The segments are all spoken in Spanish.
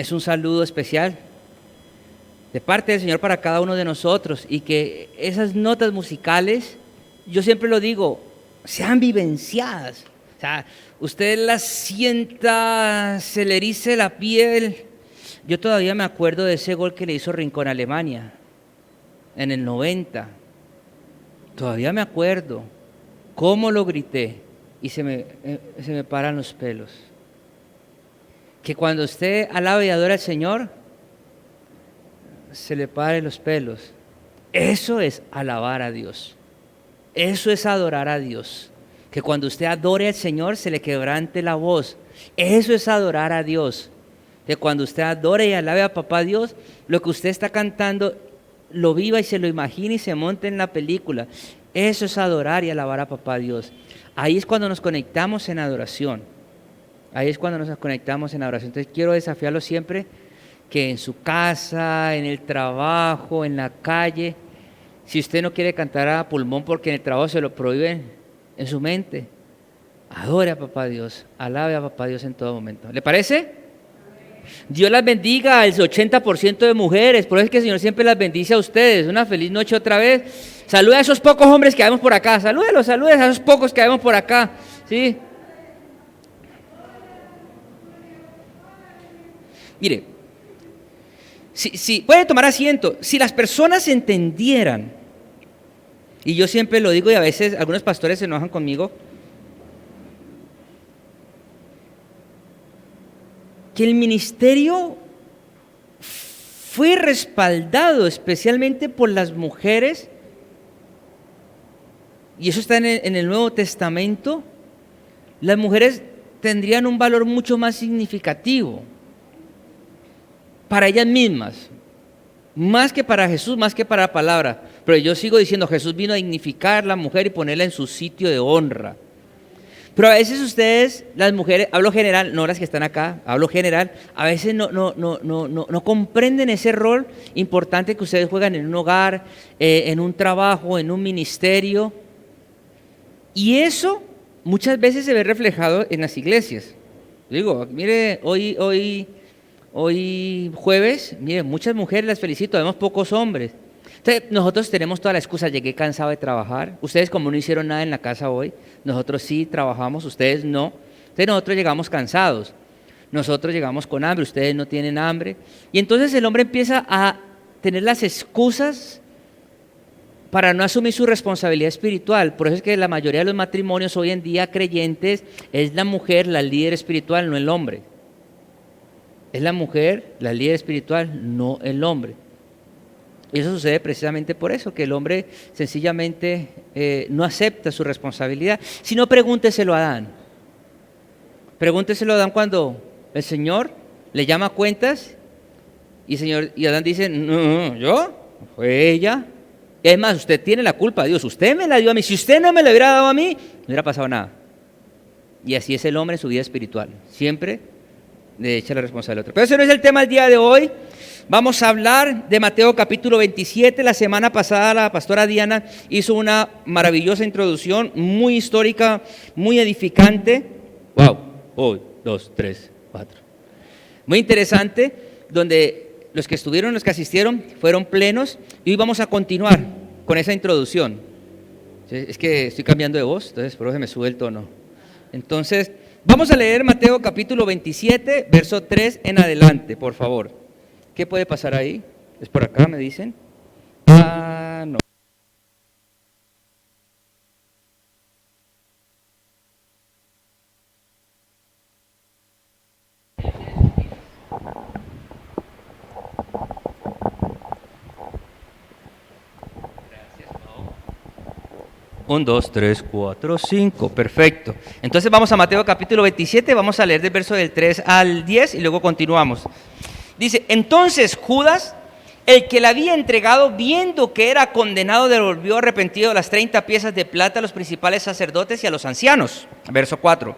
es un saludo especial de parte del Señor para cada uno de nosotros, y que esas notas musicales, yo siempre lo digo, sean vivenciadas. O sea, usted las sienta, se le erice la piel. Yo todavía me acuerdo de ese gol que le hizo Rincón a Alemania en el 90. Todavía me acuerdo cómo lo grité y se me paran los pelos. Que cuando usted alaba y adora al Señor, se le paren los pelos. Eso es alabar a Dios. Eso es adorar a Dios. Que cuando usted adore al Señor, se le quebrante la voz. Eso es adorar a Dios. Que cuando usted adore y alabe a Papá Dios, lo que usted está cantando, lo viva y se lo imagine y se monte en la película. Eso es adorar y alabar a Papá Dios. Ahí es cuando nos conectamos en adoración. Ahí es cuando nos conectamos en adoración. Entonces quiero desafiarlo siempre, que en su casa, en el trabajo, en la calle, si usted no quiere cantar a pulmón porque en el trabajo se lo prohíben, en su mente, adore a Papá Dios, alabe a Papá Dios en todo momento. ¿Le parece? Dios las bendiga al 80% de mujeres, por eso es que el Señor siempre las bendice a ustedes. Una feliz noche otra vez. Saluda a esos pocos hombres que vemos por acá, salúdelos a esos pocos que vemos por acá, ¿sí? Mire, si puede tomar asiento, si las personas entendieran, y yo siempre lo digo y a veces algunos pastores se enojan conmigo, que el ministerio fue respaldado especialmente por las mujeres, y eso está en el Nuevo Testamento, las mujeres tendrían un valor mucho más significativo para ellas mismas, más que para Jesús, más que para la palabra. Pero yo sigo diciendo, Jesús vino a dignificar a la mujer y ponerla en su sitio de honra. Pero a veces ustedes, las mujeres, hablo general, no las que están acá, hablo general, a veces no comprenden ese rol importante que ustedes juegan en un hogar, en un trabajo, en un ministerio. Y eso muchas veces se ve reflejado en las iglesias. Digo, mire, hoy jueves, mire, muchas mujeres, las felicito, vemos pocos hombres. Entonces, nosotros tenemos toda la excusa, llegué cansado de trabajar. Ustedes como no hicieron nada en la casa hoy, nosotros sí trabajamos, ustedes no. Entonces nosotros llegamos cansados, nosotros llegamos con hambre, ustedes no tienen hambre. Y entonces el hombre empieza a tener las excusas para no asumir su responsabilidad espiritual. Por eso es que la mayoría de los matrimonios hoy en día creyentes es la mujer la líder espiritual, no el hombre. Es la mujer la líder espiritual, no el hombre. Y eso sucede precisamente por eso, que el hombre sencillamente no acepta su responsabilidad. Si no, pregúnteselo a Adán. Pregúnteselo a Adán cuando el Señor le llama a cuentas y Adán dice, no, ¿yo? Fue ella. Es más, usted tiene la culpa, Dios, usted me la dio a mí. Si usted no me la hubiera dado a mí, no hubiera pasado nada. Y así es el hombre en su vida espiritual. Siempre le echa la responsabilidad al otro. Pero ese no es el tema del día de hoy. Vamos a hablar de Mateo capítulo 27. La semana pasada la pastora Diana hizo una maravillosa introducción, muy histórica, muy edificante. ¡Wow! 1, 2, 3, 4. Muy interesante, donde los que estuvieron, los que asistieron, fueron plenos. Y hoy vamos a continuar con esa introducción. Es que estoy cambiando de voz, entonces por eso me sube el tono. Entonces, vamos a leer Mateo capítulo 27, verso 3 en adelante, por favor. ¿Qué puede pasar ahí? ¿Es por acá, me dicen? No. Gracias, Pau. 1, 2, 3, 4, 5. Perfecto. Entonces vamos a Mateo capítulo 27, vamos a leer del verso del 3 al 10 y luego continuamos. Dice, entonces Judas, el que le había entregado, viendo que era condenado, devolvió arrepentido las 30 piezas de plata a los principales sacerdotes y a los ancianos. Verso 4.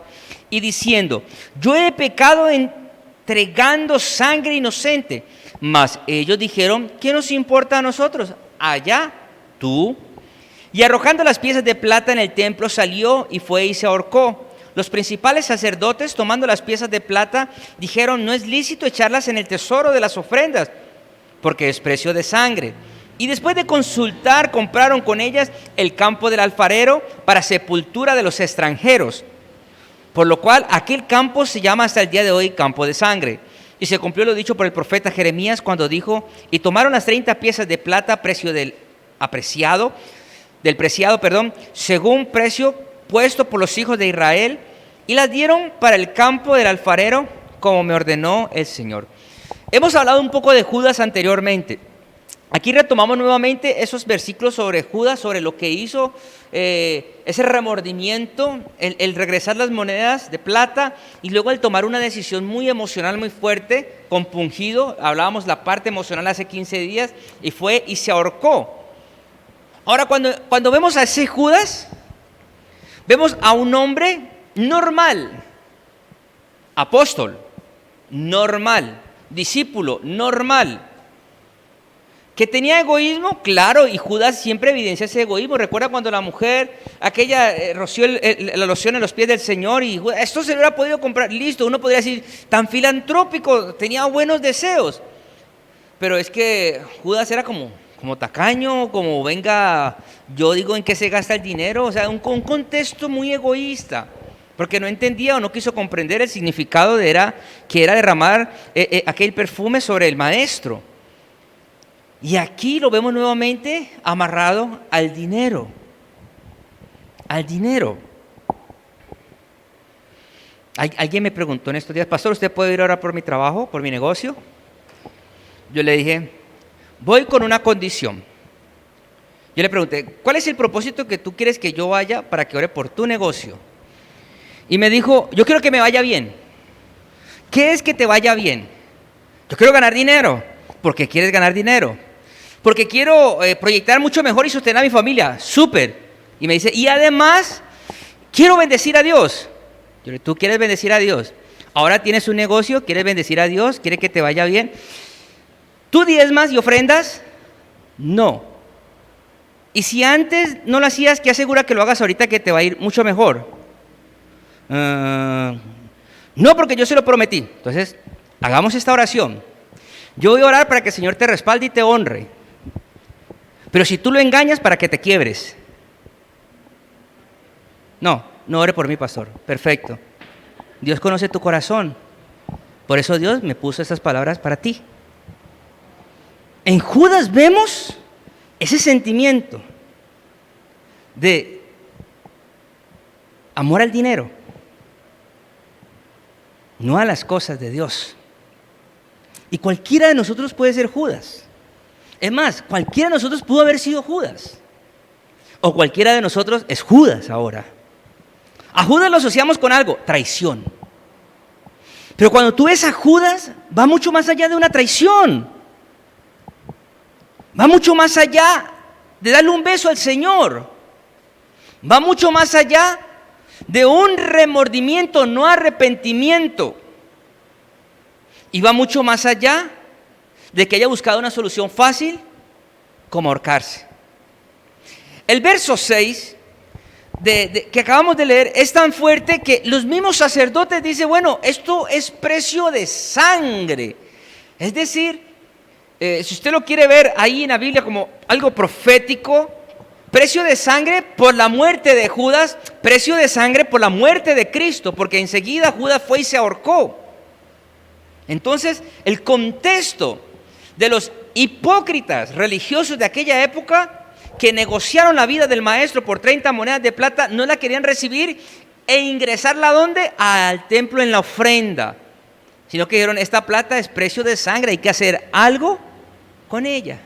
Y diciendo, yo he pecado entregando sangre inocente. Mas ellos dijeron, ¿qué nos importa a nosotros? Allá tú. Y arrojando las piezas de plata en el templo, salió y fue y se ahorcó. los principales sacerdotes, tomando las piezas de plata, dijeron: no es lícito echarlas en el tesoro de las ofrendas, porque es precio de sangre. Y después de consultar, compraron con ellas el campo del alfarero para sepultura de los extranjeros, por lo cual aquel campo se llama hasta el día de hoy campo de sangre. Y se cumplió lo dicho por el profeta Jeremías cuando dijo: y tomaron las 30 piezas de plata, precio del preciado, según precio puesto por los hijos de Israel, y las dieron para el campo del alfarero, como me ordenó el Señor. Hemos hablado un poco de Judas anteriormente. Aquí retomamos nuevamente esos versículos sobre Judas, sobre lo que hizo, ese remordimiento, el regresar las monedas de plata y luego el tomar una decisión muy emocional, muy fuerte, compungido. Hablábamos la parte emocional hace 15 días y fue y se ahorcó. Ahora, cuando vemos a ese Judas, vemos a un hombre normal, apóstol, normal, discípulo, normal, que tenía egoísmo, claro, y Judas siempre evidencia ese egoísmo. Recuerda cuando la mujer, aquella roció la loción en los pies del Señor y Judas, esto se hubiera podido comprar, listo, uno podría decir, tan filantrópico, tenía buenos deseos. Pero es que Judas era como tacaño, como venga, yo digo en qué se gasta el dinero, o sea, un contexto muy egoísta, porque no entendía o no quiso comprender el significado que era derramar aquel perfume sobre el maestro. Y aquí lo vemos nuevamente amarrado al dinero. Al dinero. Alguien me preguntó en estos días: pastor, ¿usted puede ir ahora por mi trabajo, por mi negocio? Yo le dije: voy con una condición. Yo le pregunté: ¿cuál es el propósito que tú quieres que yo vaya para que ore por tu negocio? Y me dijo: yo quiero que me vaya bien. ¿Qué es que te vaya bien? Yo quiero ganar dinero. ¿Por qué quieres ganar dinero? Porque quiero proyectar mucho mejor y sostener a mi familia. Súper. Y me dice: y además quiero bendecir a Dios. Yo le dije: ¿tú quieres bendecir a Dios? Ahora tienes un negocio, quieres bendecir a Dios, quieres que te vaya bien. ¿Tú diezmas y ofrendas? No. Y si antes no lo hacías, ¿qué asegura que lo hagas ahorita que te va a ir mucho mejor? No, porque yo se lo prometí. Entonces, hagamos esta oración. Yo voy a orar para que el Señor te respalde y te honre. Pero si tú lo engañas, para que te quiebres. No ore por mí, pastor. Perfecto. Dios conoce tu corazón. Por eso Dios me puso estas palabras para ti. En Judas vemos ese sentimiento de amor al dinero, no a las cosas de Dios. Y cualquiera de nosotros puede ser Judas. Es más, cualquiera de nosotros pudo haber sido Judas. O cualquiera de nosotros es Judas ahora. A Judas lo asociamos con algo: traición. Pero cuando tú ves a Judas, va mucho más allá de una traición. Va mucho más allá de darle un beso al Señor. Va mucho más allá de un remordimiento, no arrepentimiento. Y va mucho más allá de que haya buscado una solución fácil, como ahorcarse. El verso 6 que acabamos de leer es tan fuerte que los mismos sacerdotes dicen: bueno, esto es precio de sangre. Es decir, si usted lo quiere ver ahí en la Biblia como algo profético, precio de sangre por la muerte de Judas, precio de sangre por la muerte de Cristo, porque enseguida Judas fue y se ahorcó. Entonces, el contexto de los hipócritas religiosos de aquella época, que negociaron la vida del maestro por 30 monedas de plata, no la querían recibir e ingresarla ¿a dónde? Al templo en la ofrenda, sino que dijeron: esta plata es precio de sangre, hay que hacer algo con ella.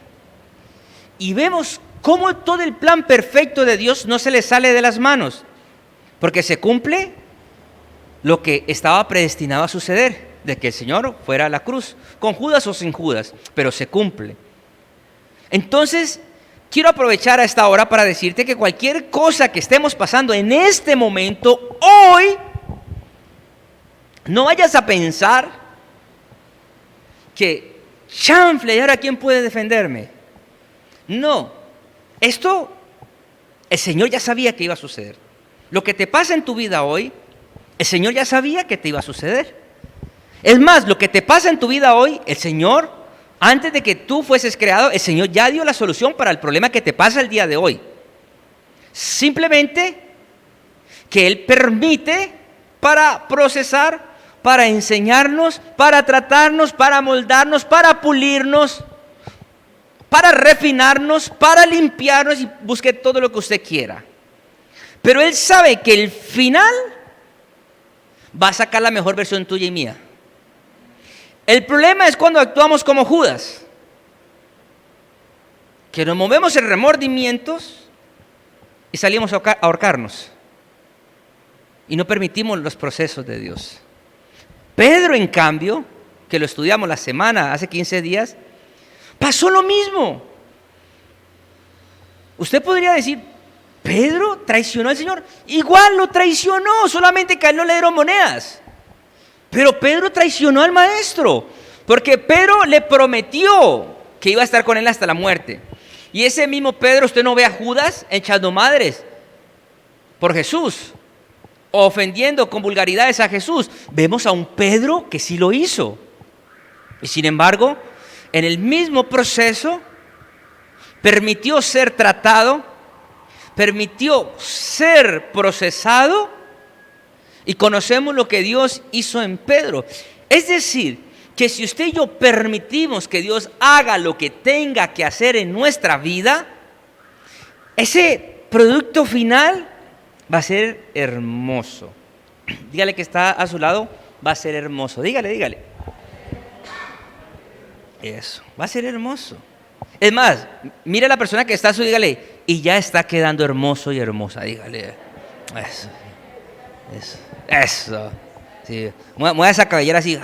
Y vemos cómo todo el plan perfecto de Dios no se le sale de las manos, porque se cumple lo que estaba predestinado a suceder, de que el Señor fuera a la cruz, con Judas o sin Judas, pero se cumple. Entonces, quiero aprovechar a esta hora para decirte que cualquier cosa que estemos pasando en este momento, hoy, no vayas a pensar que, chanfle, ¿y ahora quién puede defenderme? No, esto el Señor ya sabía que iba a suceder. Lo que te pasa en tu vida hoy El Señor ya sabía que te iba a suceder. Es más, lo que te pasa en tu vida hoy, el Señor, antes de que tú fueses creado, el Señor ya dio la solución para el problema que te pasa el día de hoy. Simplemente que Él permite para procesar, para enseñarnos, para tratarnos, para moldarnos, para pulirnos, para refinarnos, para limpiarnos y busque todo lo que usted quiera. Pero Él sabe que el final va a sacar la mejor versión tuya y mía. El problema es cuando actuamos como Judas, que nos movemos en remordimientos y salimos a ahorcarnos y no permitimos los procesos de Dios. Pedro, en cambio, que lo estudiamos la semana, hace 15 días, pasó lo mismo. Usted podría decir, Pedro traicionó al Señor. Igual lo traicionó, solamente que a él no le dieron monedas. Pero Pedro traicionó al Maestro, porque Pedro le prometió que iba a estar con él hasta la muerte. Y ese mismo Pedro, usted no ve a Judas echando madres por Jesús, o ofendiendo con vulgaridades a Jesús. Vemos a un Pedro que sí lo hizo. Y sin embargo, en el mismo proceso, permitió ser tratado, permitió ser procesado, y conocemos lo que Dios hizo en Pedro. Es decir, que si usted y yo permitimos que Dios haga lo que tenga que hacer en nuestra vida, ese producto final va a ser hermoso. Dígale que está a su lado, va a ser hermoso. Dígale. Eso, va a ser hermoso. Es más, mire a la persona que está a su, dígale, y ya está quedando hermoso y hermosa. Dígale, eso. Sí. Mueva esa cabellera así.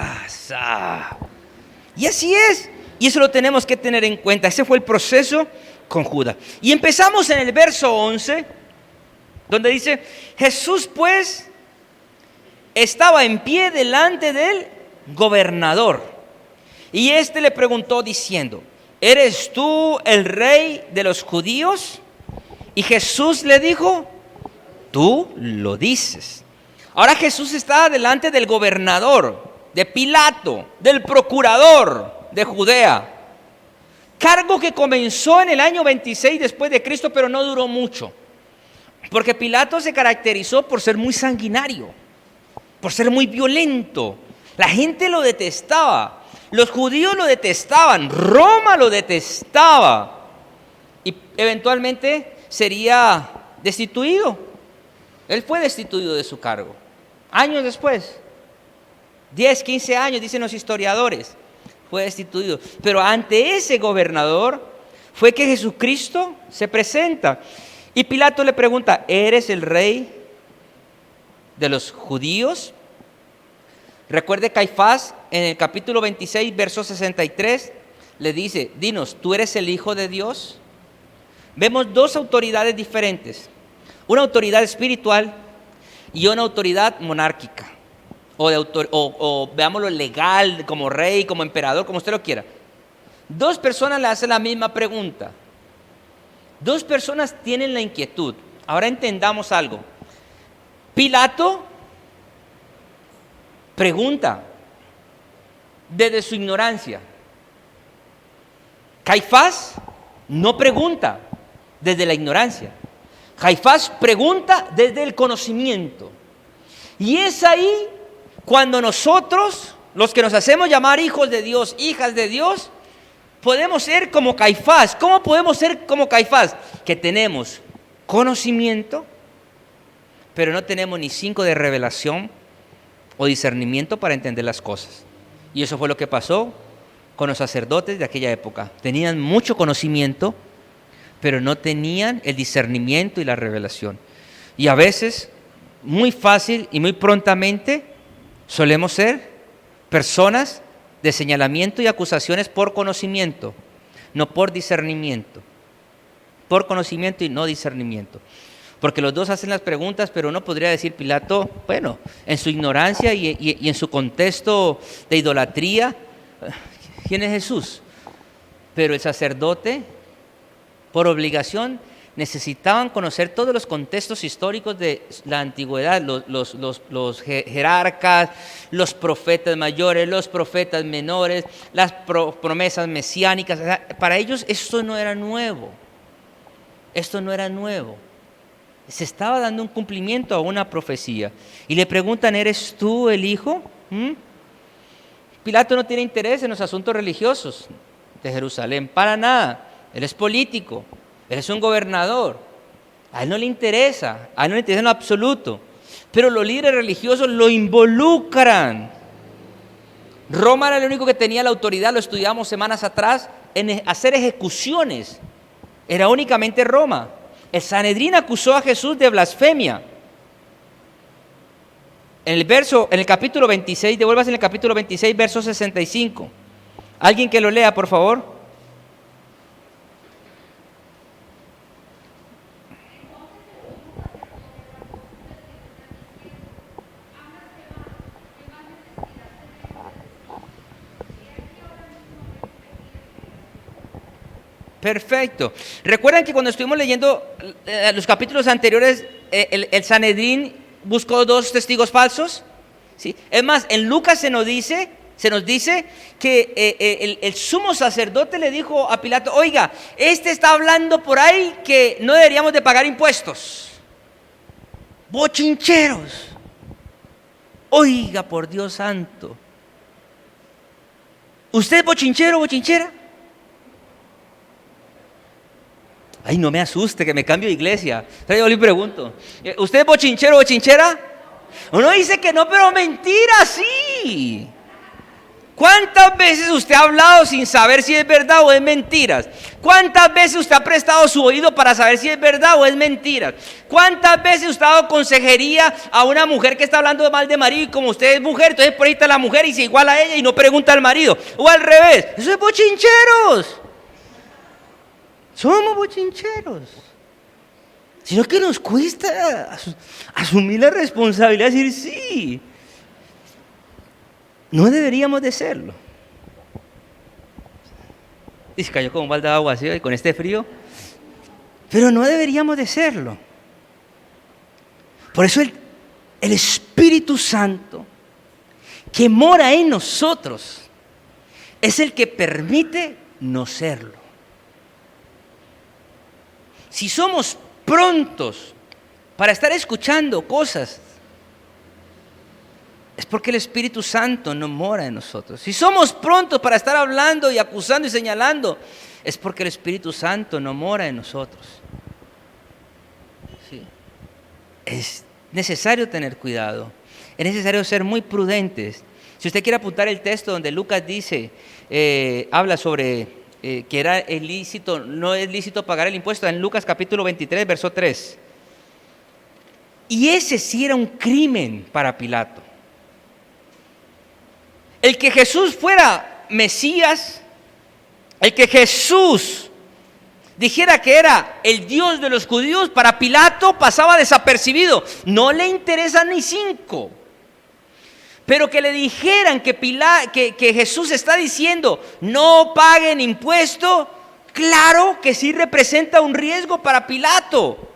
Y así es. Y eso lo tenemos que tener en cuenta. Ese fue el proceso con Judas. Y empezamos en el verso 11, donde dice, Jesús pues estaba en pie delante del gobernador. Y éste le preguntó diciendo, ¿eres tú el rey de los judíos? Y Jesús le dijo, tú lo dices. Ahora Jesús estaba delante del gobernador, de Pilato, del procurador de Judea. Cargo que comenzó en el año 26 después de Cristo, pero no duró mucho. Porque Pilato se caracterizó por ser muy sanguinario, por ser muy violento. La gente lo detestaba. Los judíos lo detestaban. Roma lo detestaba. Y eventualmente sería destituido. Él fue destituido de su cargo. Años después, 10, 15 años, dicen los historiadores, fue destituido. Pero ante ese gobernador fue que Jesucristo se presenta. Y Pilato le pregunta, ¿eres el rey de los judíos? Recuerde Caifás, en el capítulo 26, verso 63, le dice, dinos, ¿tú eres el Hijo de Dios? Vemos dos autoridades diferentes. Una autoridad espiritual y una autoridad monárquica, o veámoslo legal, como rey, como emperador, como usted lo quiera. Dos personas le hacen la misma pregunta. Dos personas tienen la inquietud. Ahora entendamos algo. Pilato pregunta desde su ignorancia. Caifás no pregunta desde la ignorancia. Caifás pregunta desde el conocimiento. Y es ahí cuando nosotros, los que nos hacemos llamar hijos de Dios, hijas de Dios, podemos ser como Caifás. ¿Cómo podemos ser como Caifás? Que tenemos conocimiento, pero no tenemos ni 5 de revelación o discernimiento para entender las cosas. Y eso fue lo que pasó con los sacerdotes de aquella época. Tenían mucho conocimiento, pero no tenían el discernimiento y la revelación. Y a veces, muy fácil y muy prontamente, solemos ser personas de señalamiento y acusaciones por conocimiento, no por discernimiento. Por conocimiento y no discernimiento. Porque los dos hacen las preguntas, pero uno podría decir, Pilato, bueno, en su ignorancia y en su contexto de idolatría, ¿quién es Jesús? Pero el sacerdote, por obligación, necesitaban conocer todos los contextos históricos de la antigüedad, los jerarcas, los profetas mayores, los profetas menores, las promesas mesiánicas. O sea, para ellos esto no era nuevo. Esto no era nuevo. Se estaba dando un cumplimiento a una profecía. Y le preguntan, ¿eres tú el hijo? Pilato no tiene interés en los asuntos religiosos de Jerusalén, para nada. Él es político, él es un gobernador. A él no le interesa en lo absoluto. Pero los líderes religiosos lo involucran. Roma era el único que tenía la autoridad, lo estudiamos semanas atrás, en hacer ejecuciones. Era únicamente Roma. El Sanedrín acusó a Jesús de blasfemia. En el capítulo 26, devuélvase en el capítulo 26, verso 65. ¿Alguien que lo lea, por favor? Perfecto. Recuerdan que cuando estuvimos leyendo los capítulos anteriores, el Sanedrín buscó 2 testigos falsos. ¿Sí? Es más, en Lucas se nos dice que el sumo sacerdote le dijo a Pilato, oiga, este está hablando por ahí que no deberíamos de pagar impuestos. Bochincheros. Oiga, por Dios santo. ¿Usted es bochinchero o bochinchera? Ay, no me asuste, que me cambio de iglesia. Entonces yo le pregunto, ¿usted es bochinchero o bochinchera? Uno dice que no, pero mentira, sí. ¿Cuántas veces usted ha hablado sin saber si es verdad o es mentiras? ¿Cuántas veces usted ha prestado su oído para saber si es verdad o es mentiras? ¿Cuántas veces usted ha dado consejería a una mujer que está hablando mal de marido y como usted es mujer, entonces por ahí está la mujer y se iguala a ella y no pregunta al marido? O al revés, eso es bochincheros. Somos bochincheros. Sino que nos cuesta asumir la responsabilidad y decir sí. No deberíamos de serlo. Y se cayó como un balde de agua así, con este frío. Pero no deberíamos de serlo. Por eso el Espíritu Santo que mora en nosotros es el que permite no serlo. Si somos prontos para estar escuchando cosas, es porque el Espíritu Santo no mora en nosotros. Si somos prontos para estar hablando y acusando y señalando, es porque el Espíritu Santo no mora en nosotros. Sí. Es necesario tener cuidado, es necesario ser muy prudentes. Si usted quiere apuntar el texto donde Lucas dice, habla sobre que era ilícito, no es lícito pagar el impuesto, en Lucas capítulo 23, verso 3. Y ese sí era un crimen para Pilato. El que Jesús fuera Mesías, el que Jesús dijera que era el Dios de los judíos, para Pilato pasaba desapercibido. No le interesa ni 5. Pero que le dijeran que Jesús está diciendo no paguen impuesto, claro que sí representa un riesgo para Pilato,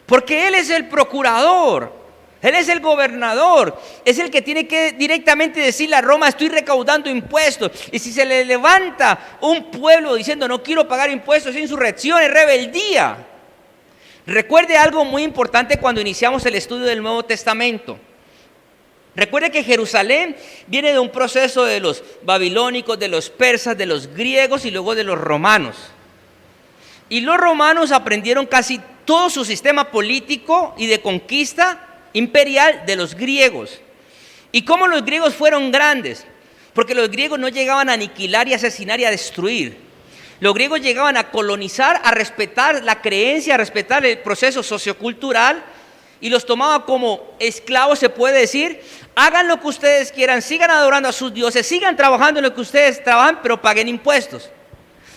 porque él es el procurador, él es el gobernador, es el que tiene que directamente decirle a Roma, estoy recaudando impuestos. Y si se le levanta un pueblo diciendo no quiero pagar impuestos, es insurrección, es rebeldía. Recuerde algo muy importante cuando iniciamos el estudio del Nuevo Testamento. Recuerde que Jerusalén viene de un proceso de los babilónicos, de los persas, de los griegos y luego de los romanos. Y los romanos aprendieron casi todo su sistema político y de conquista imperial de los griegos. ¿Y cómo los griegos fueron grandes? Porque los griegos no llegaban a aniquilar y asesinar y a destruir. Los griegos llegaban a colonizar, a respetar la creencia, a respetar el proceso sociocultural, y los tomaba como esclavos, se puede decir. Hagan lo que ustedes quieran, sigan adorando a sus dioses, sigan trabajando en lo que ustedes trabajan, pero paguen impuestos.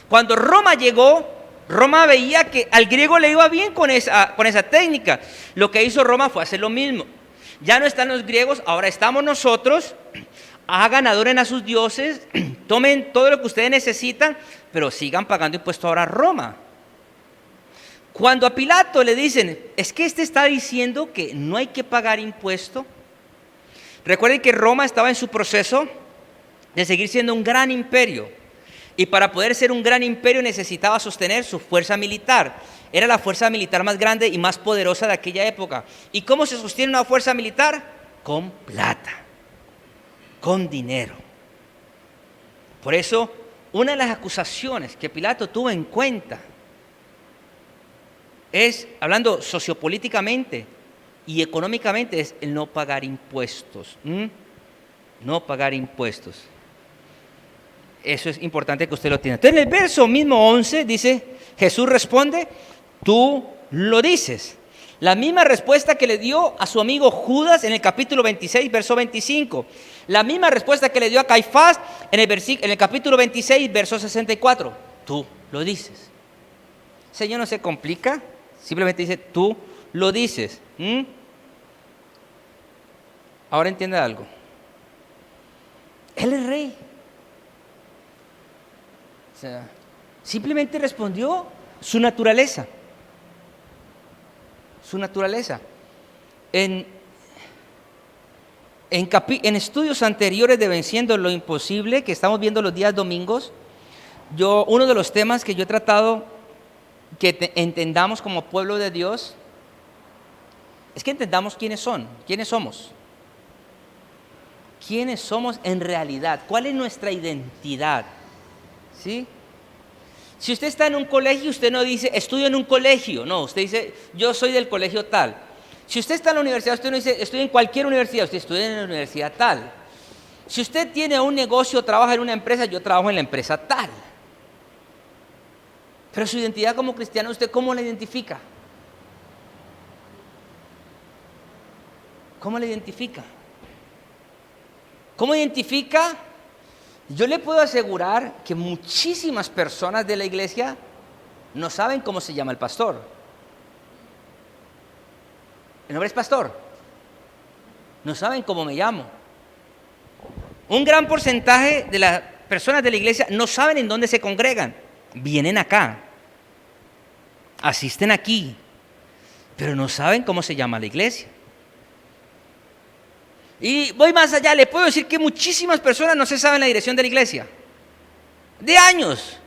Cuando Roma llegó, Roma veía que al griego le iba bien con esa técnica. Lo que hizo Roma fue hacer lo mismo. Ya no están los griegos, ahora estamos nosotros. Hagan, adoren a sus dioses, tomen todo lo que ustedes necesitan, pero sigan pagando impuestos ahora a Roma. Cuando a Pilato le dicen, es que este está diciendo que no hay que pagar impuesto. Recuerden que Roma estaba en su proceso de seguir siendo un gran imperio. Y para poder ser un gran imperio necesitaba sostener su fuerza militar. Era la fuerza militar más grande y más poderosa de aquella época. ¿Y cómo se sostiene una fuerza militar? Con plata, con dinero. Por eso, una de las acusaciones que Pilato tuvo en cuenta es, hablando sociopolíticamente y económicamente, es el no pagar impuestos. No pagar impuestos. Eso es importante que usted lo tenga. Entonces, en el verso mismo 11 dice, Jesús responde, tú lo dices. La misma respuesta que le dio a su amigo Judas en el capítulo 26, verso 25. La misma respuesta que le dio a Caifás en el capítulo 26, verso 64. Tú lo dices. El Señor no se complica, simplemente dice, tú lo dices. Ahora entienda algo. Él es rey. O sea, simplemente respondió su naturaleza. Su naturaleza. En estudios anteriores de Venciendo lo Imposible, que estamos viendo los días domingos, uno de los temas que yo he tratado que entendamos como pueblo de Dios es que entendamos quiénes somos. ¿Quiénes somos en realidad? ¿Cuál es nuestra identidad? ¿Sí? Si usted está en un colegio, usted no dice, estudio en un colegio. No, usted dice, yo soy del colegio tal. Si usted está en la universidad, usted no dice, estoy en cualquier universidad, usted estudia en la universidad tal. Si usted tiene un negocio, trabaja en una empresa, yo trabajo en la empresa tal. Pero su identidad como cristiano, ¿usted cómo la identifica? ¿Cómo la identifica? ¿Cómo identifica? Yo le puedo asegurar que muchísimas personas de la iglesia no saben cómo se llama el pastor. El nombre es pastor. No saben cómo me llamo. Un gran porcentaje de las personas de la iglesia no saben en dónde se congregan. Vienen acá. Asisten aquí. Pero no saben cómo se llama la iglesia. Y voy más allá, le puedo decir que muchísimas personas no se saben la dirección de la iglesia. De años.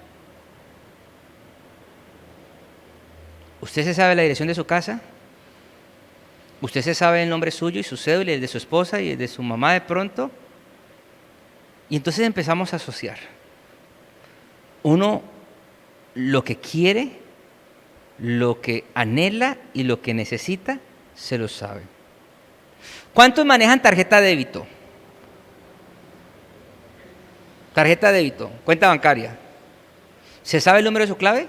¿Usted se sabe la dirección de su casa? ¿Usted se sabe el nombre suyo y su cédula y el de su esposa y el de su mamá de pronto? Y entonces empezamos a asociar. Uno lo que quiere, lo que anhela y lo que necesita, se lo sabe. ¿Cuántos manejan tarjeta de débito? Tarjeta de débito, cuenta bancaria. ¿Se sabe el número de su clave?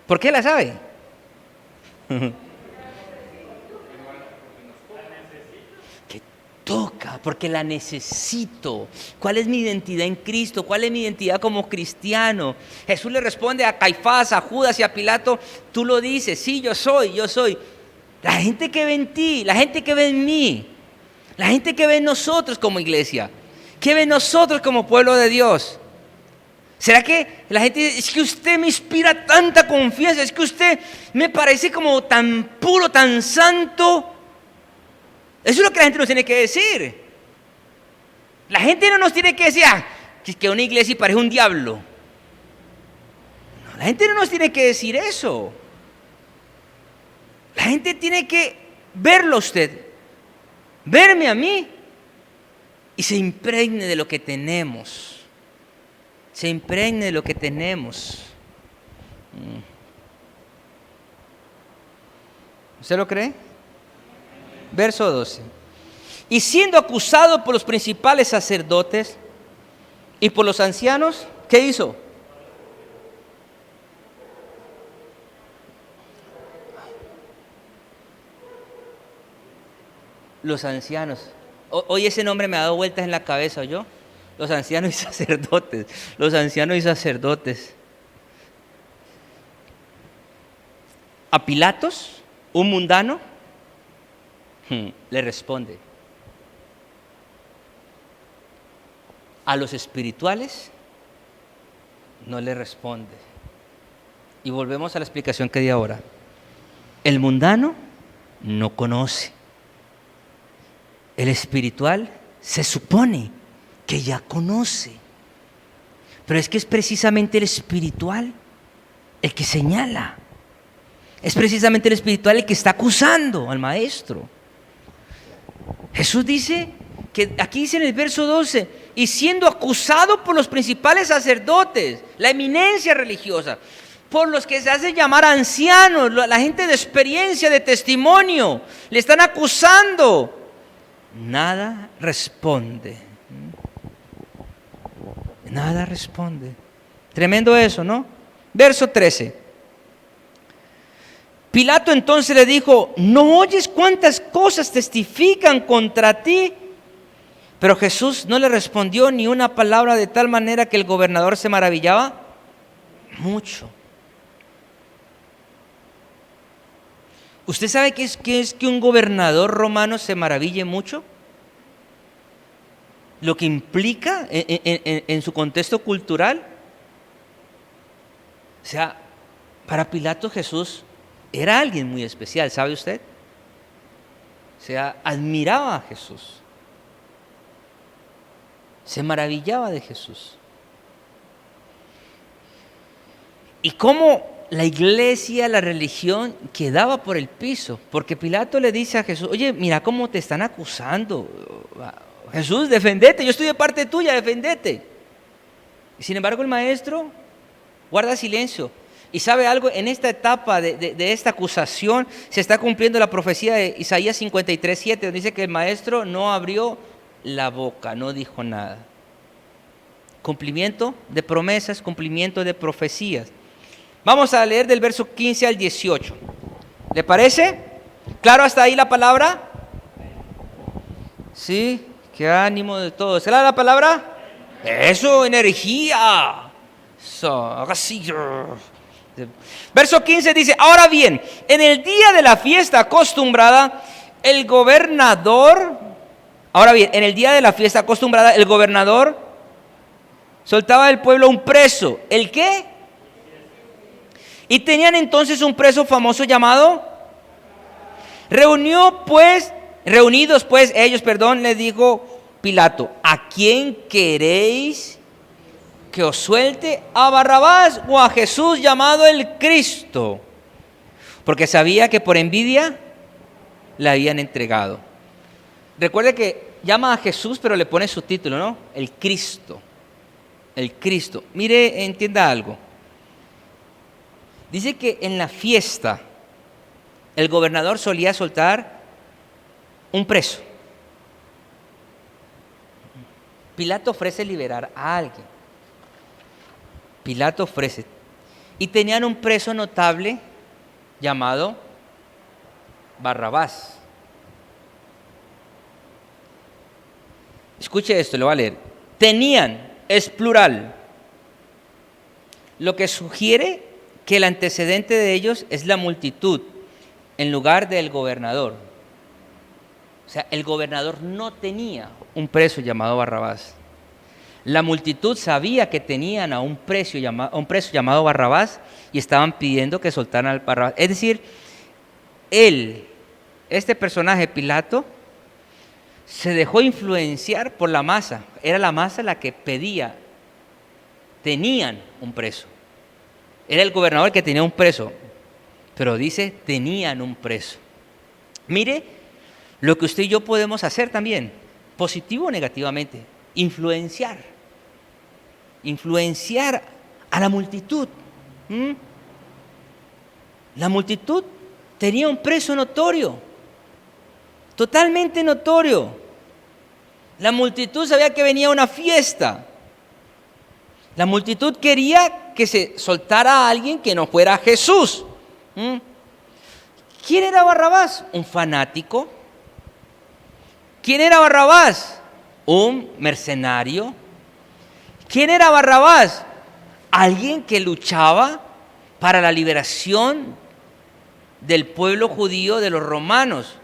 ¿Por qué la sabe? Que toca, porque la necesito. ¿Cuál es mi identidad en Cristo? ¿Cuál es mi identidad como cristiano? Jesús le responde a Caifás, a Judas y a Pilato, tú lo dices, sí, yo soy. La gente que ve en ti, la gente que ve en mí, la gente que ve en nosotros como iglesia, que ve en nosotros como pueblo de Dios. ¿Será que la gente dice, es que usted me inspira tanta confianza, es que usted me parece como tan puro, tan santo? Eso es lo que la gente nos tiene que decir. La gente no nos tiene que decir, que una iglesia parece un diablo. No, la gente no nos tiene que decir eso. La gente tiene que verlo a usted, verme a mí y se impregne de lo que tenemos. Se impregne de lo que tenemos. ¿Usted lo cree? Verso 12. Y siendo acusado por los principales sacerdotes y por los ancianos, ¿qué hizo? Los ancianos. Hoy ese nombre me ha dado vueltas en la cabeza, ¿oyó? Los ancianos y sacerdotes. Los ancianos y sacerdotes. A Pilatos, un mundano, le responde. A los espirituales, no le responde. Y volvemos a la explicación que di ahora. El mundano no conoce. El espiritual se supone que ya conoce. Pero es que es precisamente el espiritual el que señala. Es precisamente el espiritual el que está acusando al maestro. Jesús dice que aquí dice en el verso 12, y siendo acusado por los principales sacerdotes, la eminencia religiosa, por los que se hace llamar ancianos, la gente de experiencia, de testimonio, le están acusando. Nada responde. Nada responde. Tremendo eso, ¿no? Verso 13. Pilato entonces le dijo, ¿no oyes cuántas cosas testifican contra ti? Pero Jesús no le respondió ni una palabra, de tal manera que el gobernador se maravillaba mucho. ¿Usted sabe qué es que un gobernador romano se maraville mucho? Lo que implica en su contexto cultural. O sea, para Pilato Jesús era alguien muy especial, ¿sabe usted? O sea, admiraba a Jesús. Se maravillaba de Jesús. Y cómo la iglesia, la religión quedaba por el piso, porque Pilato le dice a Jesús, oye, mira cómo te están acusando. Jesús, defendete, yo estoy de parte tuya, defendete. Y sin embargo el maestro guarda silencio. Y sabe algo, en esta etapa de esta acusación se está cumpliendo la profecía de Isaías 53:7, donde dice que el maestro no abrió la boca, no dijo nada. Cumplimiento de promesas, cumplimiento de profecías. Vamos a leer del verso 15 al 18. ¿Le parece? ¿Claro hasta ahí la palabra? Sí, qué ánimo de todos. ¿Será la palabra? Eso, energía. Así. Verso 15 dice, ahora bien, en el día de la fiesta acostumbrada, el gobernador soltaba del pueblo un preso. ¿El qué? Y tenían entonces un preso famoso llamado. Reunidos pues ellos, le dijo Pilato, ¿a quién queréis que os suelte? ¿A Barrabás o a Jesús llamado el Cristo? Porque sabía que por envidia le habían entregado. Recuerde que llama a Jesús, pero le pone su título, ¿no? El Cristo. El Cristo. Mire, entienda algo. Dice que en la fiesta el gobernador solía soltar un preso. Pilato ofrece liberar a alguien. Pilato ofrece. Y tenían un preso notable llamado Barrabás. Escuche esto, lo voy a leer. Tenían, es plural, lo que sugiere que el antecedente de ellos es la multitud en lugar del gobernador. O sea, el gobernador no tenía un preso llamado Barrabás. La multitud sabía que tenían a un preso llamado Barrabás y estaban pidiendo que soltaran al Barrabás. Es decir, este personaje Pilato, se dejó influenciar por la masa. Era la masa la que pedía. Tenían un preso. Era el gobernador que tenía un preso. Pero dice, tenían un preso. Mire lo que usted y yo podemos hacer también, positivo o negativamente. Influenciar a la multitud. La multitud tenía un preso notorio, totalmente notorio. La multitud sabía que venía una fiesta. La multitud quería que se soltara a alguien que no fuera Jesús. ¿Quién era Barrabás? Un fanático. ¿Quién era Barrabás? Un mercenario. ¿Quién era Barrabás? Alguien que luchaba para la liberación del pueblo judío de los romanos.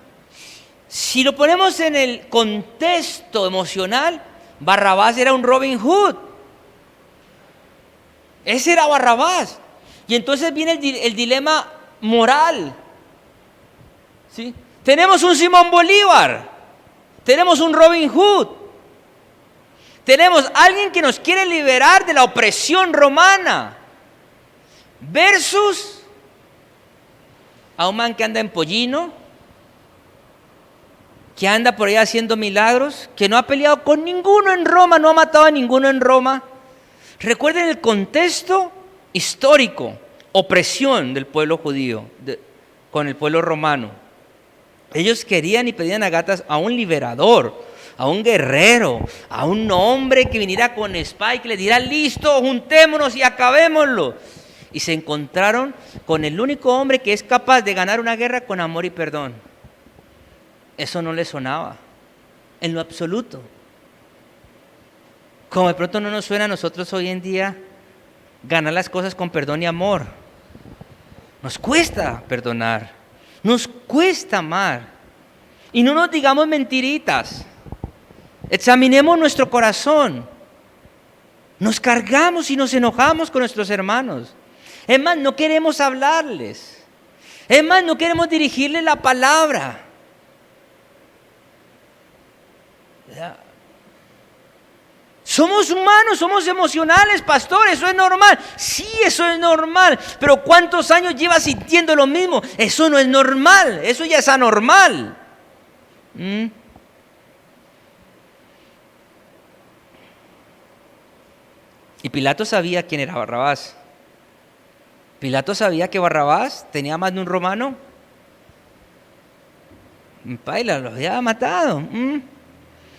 Si lo ponemos en el contexto emocional, Barrabás era un Robin Hood. Ese era Barrabás. Y entonces viene el dilema moral. ¿Sí? Tenemos un Simón Bolívar, tenemos un Robin Hood, tenemos alguien que nos quiere liberar de la opresión romana, versus a un man que anda en pollino, que anda por ahí haciendo milagros, que no ha peleado con ninguno en Roma, no ha matado a ninguno en Roma. Recuerden el contexto histórico, opresión del pueblo judío con el pueblo romano. Ellos querían y pedían a un liberador, a un guerrero, a un hombre que viniera con espada y que les diera: listo, juntémonos y acabémoslo. Y se encontraron con el único hombre que es capaz de ganar una guerra con amor y perdón. Eso no les sonaba en lo absoluto. Como de pronto no nos suena a nosotros hoy en día ganar las cosas con perdón y amor. Nos cuesta perdonar, nos cuesta amar. Y no nos digamos mentiritas. Examinemos nuestro corazón. Nos cargamos y nos enojamos con nuestros hermanos. Es más, no queremos hablarles. Es más, no queremos dirigirles la palabra. Somos humanos, somos emocionales, pastor, eso es normal. Sí, eso es normal, pero ¿cuántos años llevas sintiendo lo mismo? Eso no es normal, eso ya es anormal. Y Pilato sabía quién era Barrabás. Pilato sabía que Barrabás tenía más de un romano. Paila, lo había matado.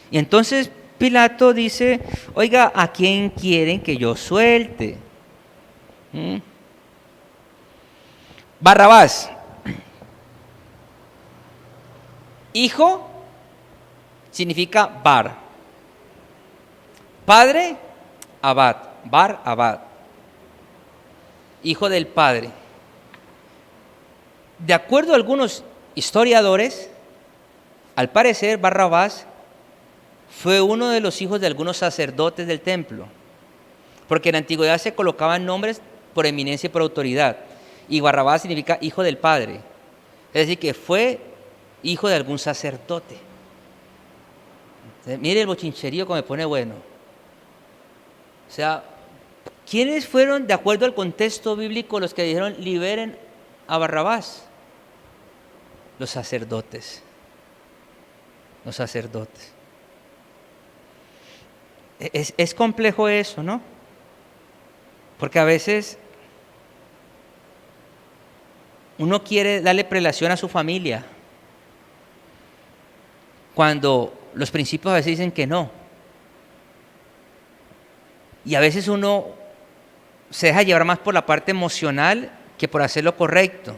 Y entonces Pilato dice: oiga, ¿a quién quieren que yo suelte? Barrabás, hijo, significa bar. Padre, abad. Bar, abad. Hijo del padre. De acuerdo a algunos historiadores, al parecer Barrabás fue uno de los hijos de algunos sacerdotes del templo, porque en la antigüedad se colocaban nombres por eminencia y por autoridad, y Barrabás significa hijo del padre, es decir, que fue hijo de algún sacerdote. Entonces, mire el bochincherío que me pone bueno. O sea, ¿quiénes fueron, de acuerdo al contexto bíblico, los que dijeron liberen a Barrabás? Los sacerdotes. Los sacerdotes. Es complejo eso, ¿no? Porque a veces uno quiere darle prelación a su familia cuando los principios a veces dicen que no. Y a veces uno se deja llevar más por la parte emocional que por hacer lo correcto.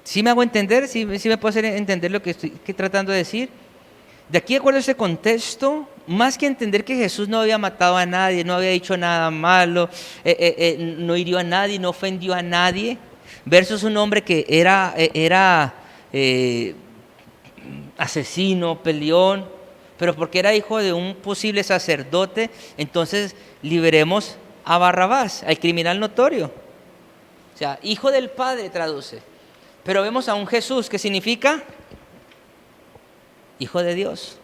¿Sí me hago entender? ¿Sí me puedo hacer entender lo que estoy tratando de decir? De aquí, de acuerdo a ese contexto, más que entender que Jesús no había matado a nadie, no había hecho nada malo, no hirió a nadie, no ofendió a nadie, versus un hombre que era asesino, peleón, pero porque era hijo de un posible sacerdote, entonces liberemos a Barrabás, al criminal notorio. O sea, hijo del Padre traduce. Pero vemos a un Jesús que significa hijo de Dios.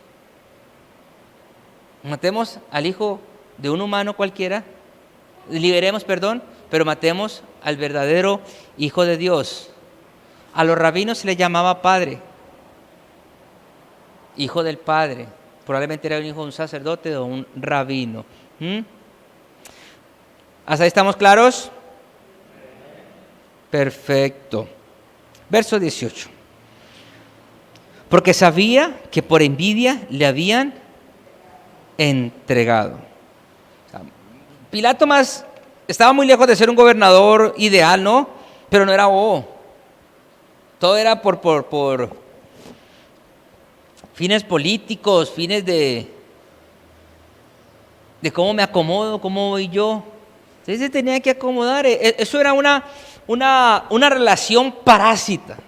Matemos al hijo de un humano cualquiera, liberemos, pero matemos al verdadero hijo de Dios. A los rabinos se les llamaba padre, hijo del Padre. Probablemente era un hijo de un sacerdote o un rabino. ¿Hasta ahí estamos claros? Perfecto. Verso 18. Porque sabía que por envidia le habían entregado. O sea, Pilato estaba muy lejos de ser un gobernador ideal, ¿no? Pero no era bobo. Todo era por fines políticos, fines de cómo me acomodo, cómo voy yo. Entonces se tenía que acomodar. Eso era una relación parásita.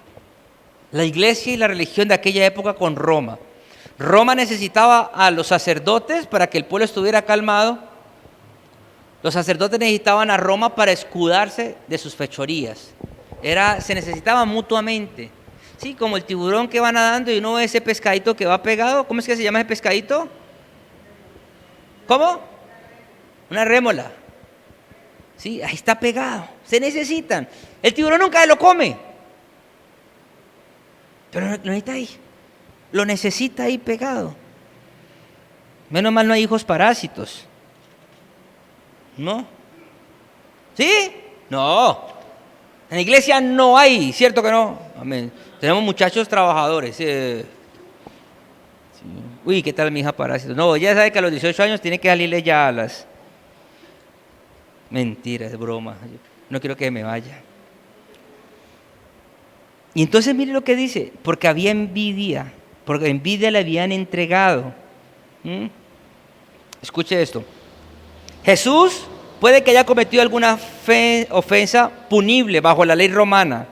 La iglesia y la religión de aquella época con Roma. Roma necesitaba a los sacerdotes para que el pueblo estuviera calmado. Los sacerdotes necesitaban a Roma para escudarse de sus fechorías. Se necesitaban mutuamente. Sí, como el tiburón que va nadando y uno ve ese pescadito que va pegado. ¿Cómo es que se llama ese pescadito? ¿Cómo? Una rémola. Sí, ahí está pegado. Se necesitan. El tiburón nunca lo come. Pero lo necesita ahí. Lo necesita ahí pegado. Menos mal no hay hijos parásitos. ¿No? ¿Sí? No. En la iglesia no hay, ¿cierto que no? Amén. Tenemos muchachos trabajadores. Sí. Uy, ¿qué tal mi hija parásito? No, ya sabe que a los 18 años tiene que salirle ya a las... Mentira, es broma. Yo no quiero que me vaya. Y entonces mire lo que dice, porque había envidia, porque envidia le habían entregado. Escuche esto. Jesús puede que haya cometido alguna ofensa punible bajo la ley romana.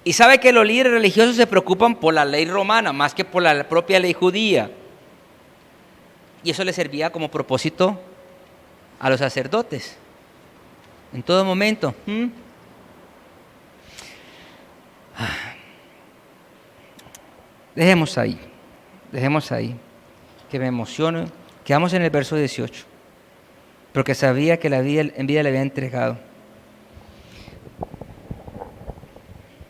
Y sabe que los líderes religiosos se preocupan por la ley romana más que por la propia ley judía. Y eso le servía como propósito a los sacerdotes. En todo momento. Dejemos ahí, que me emocione. Quedamos en el verso 18, porque sabía que la envidia le había entregado.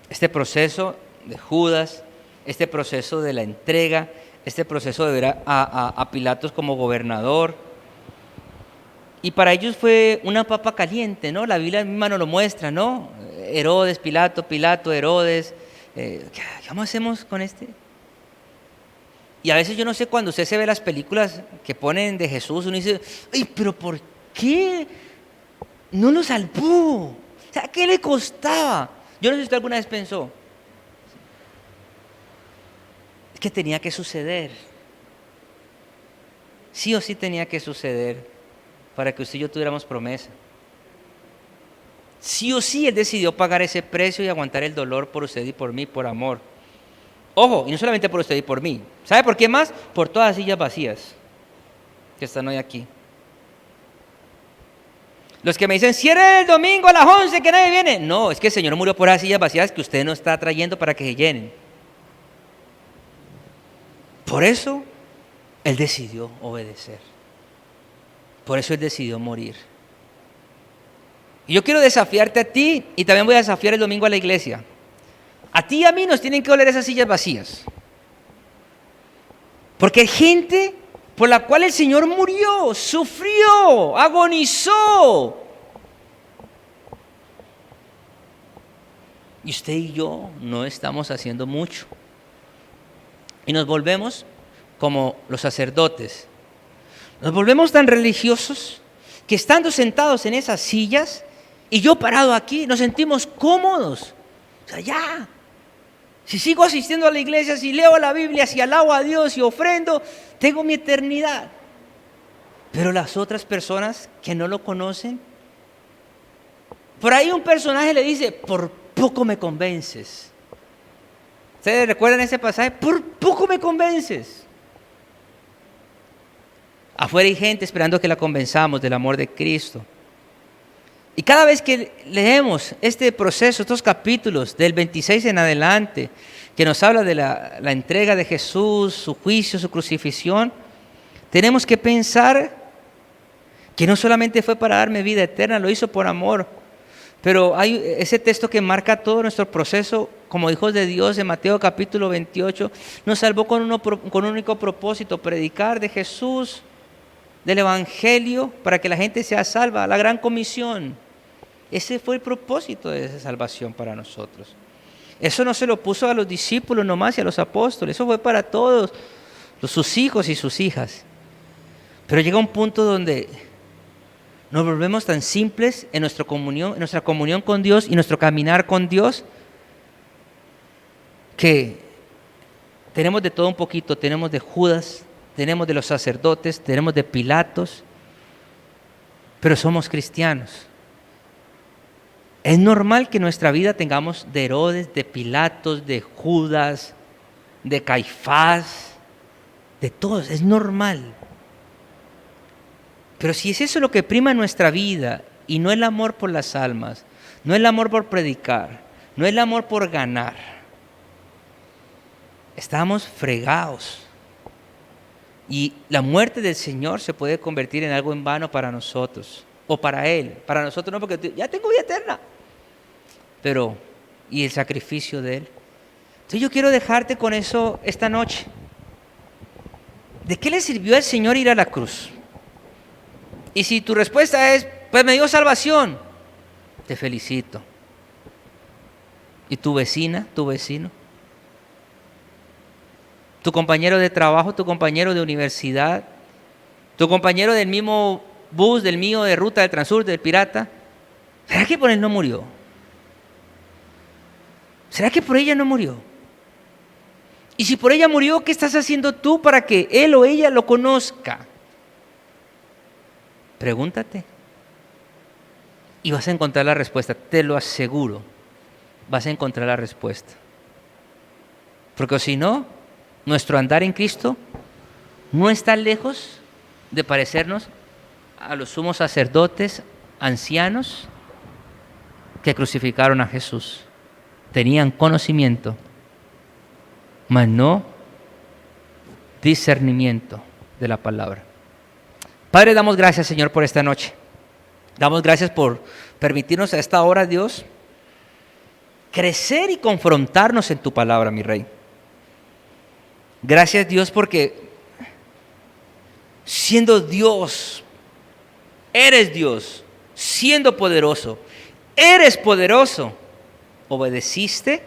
Este proceso de Judas, este proceso de la entrega, este proceso de ver a Pilatos como gobernador, y para ellos fue una papa caliente, ¿no? La Biblia misma nos lo muestra, ¿no? Herodes, Pilato, Herodes, ¿qué hacemos con este? Y a veces yo no sé, cuando usted se ve las películas que ponen de Jesús, uno dice, ¡ay, pero por qué no lo salvó! O sea, ¿qué le costaba? Yo no sé si usted alguna vez pensó. Es que tenía que suceder. Sí o sí tenía que suceder para que usted y yo tuviéramos promesa. Sí o sí Él decidió pagar ese precio y aguantar el dolor por usted y por mí, por amor. Ojo, y no solamente por usted y por mí. ¿Sabe por qué más? Por todas las sillas vacías que están hoy aquí. Los que me dicen, cierre el domingo a las 11 que nadie viene. No, es que el Señor murió por esas sillas vacías que usted no está trayendo para que se llenen. Por eso Él decidió obedecer. Por eso Él decidió morir. Y yo quiero desafiarte a ti, y también voy a desafiar el domingo a la iglesia. A ti y a mí nos tienen que doler esas sillas vacías. Porque hay gente por la cual el Señor murió, sufrió, agonizó. Y usted y yo no estamos haciendo mucho. Y nos volvemos como los sacerdotes. Nos volvemos tan religiosos que estando sentados en esas sillas y yo parado aquí, nos sentimos cómodos. O sea, ya. Si sigo asistiendo a la iglesia, si leo la Biblia, si alabo a Dios y ofrendo, tengo mi eternidad. Pero las otras personas que no lo conocen, por ahí un personaje le dice, por poco me convences. ¿Ustedes recuerdan ese pasaje? Por poco me convences. Afuera hay gente esperando que la convenzamos del amor de Cristo. Y cada vez que leemos este proceso, estos capítulos del 26 en adelante, que nos habla de la entrega de Jesús, su juicio, su crucifixión, tenemos que pensar que no solamente fue para darme vida eterna, lo hizo por amor. Pero hay ese texto que marca todo nuestro proceso como hijos de Dios en Mateo capítulo 28, nos salvó con un único propósito: predicar de Jesús, del Evangelio, para que la gente sea salva, la gran comisión. Ese fue el propósito de esa salvación para nosotros. Eso no se lo puso a los discípulos nomás y a los apóstoles, eso fue para todos, sus hijos y sus hijas. Pero llega un punto donde nos volvemos tan simples en nuestra comunión con Dios y nuestro caminar con Dios, que tenemos de todo un poquito. Tenemos de Judas, tenemos de los sacerdotes, tenemos de Pilatos, pero somos cristianos. Es normal que en nuestra vida tengamos de Herodes, de Pilatos, de Judas, de Caifás, de todos, es normal. Pero si es eso lo que prima en nuestra vida y no el amor por las almas, no el amor por predicar, no el amor por ganar, estamos fregados. Y la muerte del Señor se puede convertir en algo en vano para nosotros, o para Él. Para nosotros no, porque ya tengo vida eterna. Pero, ¿y el sacrificio de Él? Entonces yo quiero dejarte con eso esta noche. ¿De qué le sirvió al Señor ir a la cruz? Y si tu respuesta es, pues me dio salvación, te felicito. ¿Y tu vecina, tu vecino? Tu compañero de trabajo, tu compañero de universidad, tu compañero del mismo bus, del mío, de ruta, del Transur, del Pirata. ¿Será que por él no murió? ¿Será que por ella no murió? Y si por ella murió, ¿qué estás haciendo tú para que él o ella lo conozca? Pregúntate. Y vas a encontrar la respuesta, te lo aseguro. Vas a encontrar la respuesta. Porque si no, nuestro andar en Cristo no está lejos de parecernos a los sumos sacerdotes ancianos que crucificaron a Jesús. Tenían conocimiento, mas no discernimiento de la palabra. Padre, damos gracias, Señor, por esta noche. Damos gracias por permitirnos a esta hora, Dios, crecer y confrontarnos en tu palabra, mi Rey. Gracias, Dios, porque siendo Dios, eres Dios, siendo poderoso, eres poderoso, obedeciste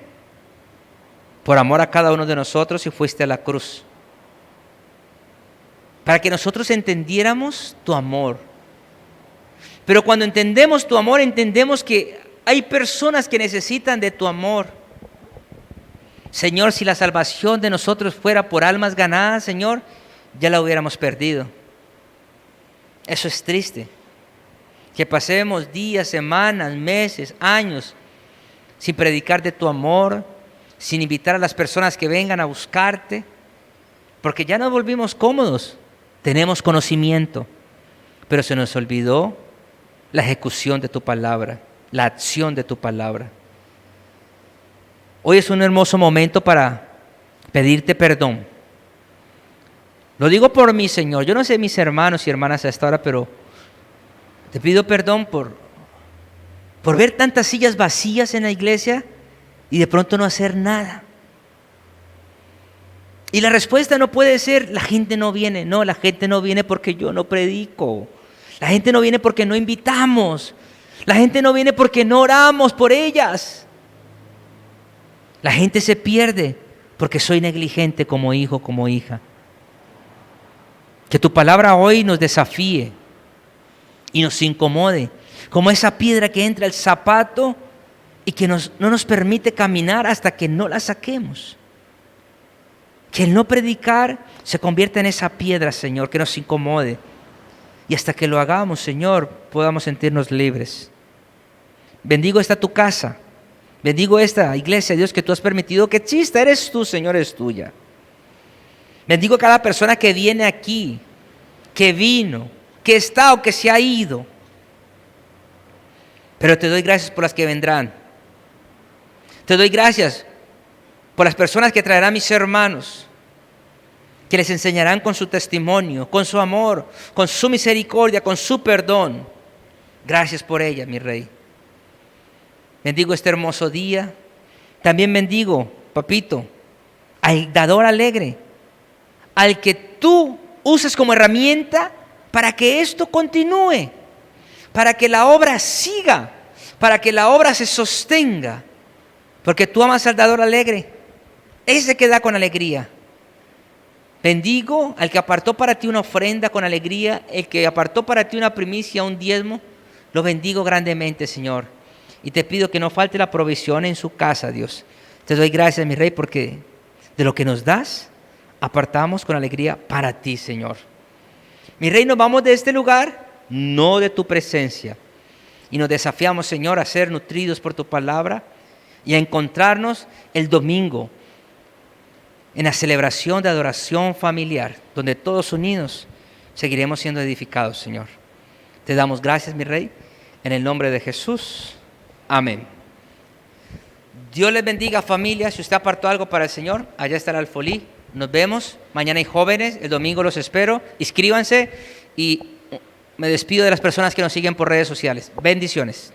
por amor a cada uno de nosotros y fuiste a la cruz. Para que nosotros entendiéramos tu amor. Pero cuando entendemos tu amor, entendemos que hay personas que necesitan de tu amor. Señor, si la salvación de nosotros fuera por almas ganadas, Señor, ya la hubiéramos perdido. Eso es triste. Que pasemos días, semanas, meses, años sin predicar de tu amor, sin invitar a las personas que vengan a buscarte, porque ya nos volvimos cómodos. Tenemos conocimiento, pero se nos olvidó la ejecución de tu palabra, la acción de tu palabra. Hoy es un hermoso momento para pedirte perdón. Lo digo por mí, Señor. Yo no sé mis hermanos y hermanas a esta hora, pero te pido perdón por ver tantas sillas vacías en la iglesia y de pronto no hacer nada. Y la respuesta no puede ser, la gente no viene. No, la gente no viene porque yo no predico. La gente no viene porque no invitamos. La gente no viene porque no oramos por ellas. La gente se pierde porque soy negligente como hijo, como hija. Que tu palabra hoy nos desafíe y nos incomode, como esa piedra que entra al zapato y que no nos permite caminar hasta que no la saquemos. Que el no predicar se convierta en esa piedra, Señor, que nos incomode. Y hasta que lo hagamos, Señor, podamos sentirnos libres. Bendigo esta tu casa. Bendigo esta iglesia, Dios, que tú has permitido que exista. Eres tú, Señor, es tuya. Bendigo a cada persona que viene aquí, que vino, que está o que se ha ido. Pero te doy gracias por las que vendrán. Te doy gracias por las personas que traerán mis hermanos, que les enseñarán con su testimonio, con su amor, con su misericordia, con su perdón. Gracias por ella, mi Rey. Bendigo este hermoso día. También bendigo, papito, al dador alegre, al que tú usas como herramienta para que esto continúe, para que la obra siga, para que la obra se sostenga, porque tú amas al dador alegre, ese que da con alegría. Bendigo al que apartó para ti una ofrenda con alegría, el que apartó para ti una primicia, un diezmo, lo bendigo grandemente, Señor. Y te pido que no falte la provisión en su casa, Dios. Te doy gracias, mi Rey, porque de lo que nos das, apartamos con alegría para ti, Señor. Mi Rey, nos vamos de este lugar, no de tu presencia. Y nos desafiamos, Señor, a ser nutridos por tu palabra y a encontrarnos el domingo en la celebración de adoración familiar, donde todos unidos seguiremos siendo edificados, Señor. Te damos gracias, mi Rey, en el nombre de Jesús. Amén. Dios les bendiga, familia. Si usted apartó algo para el Señor, allá está el alfolí. Nos vemos. Mañana hay jóvenes, el domingo los espero. Inscríbanse y me despido de las personas que nos siguen por redes sociales. Bendiciones.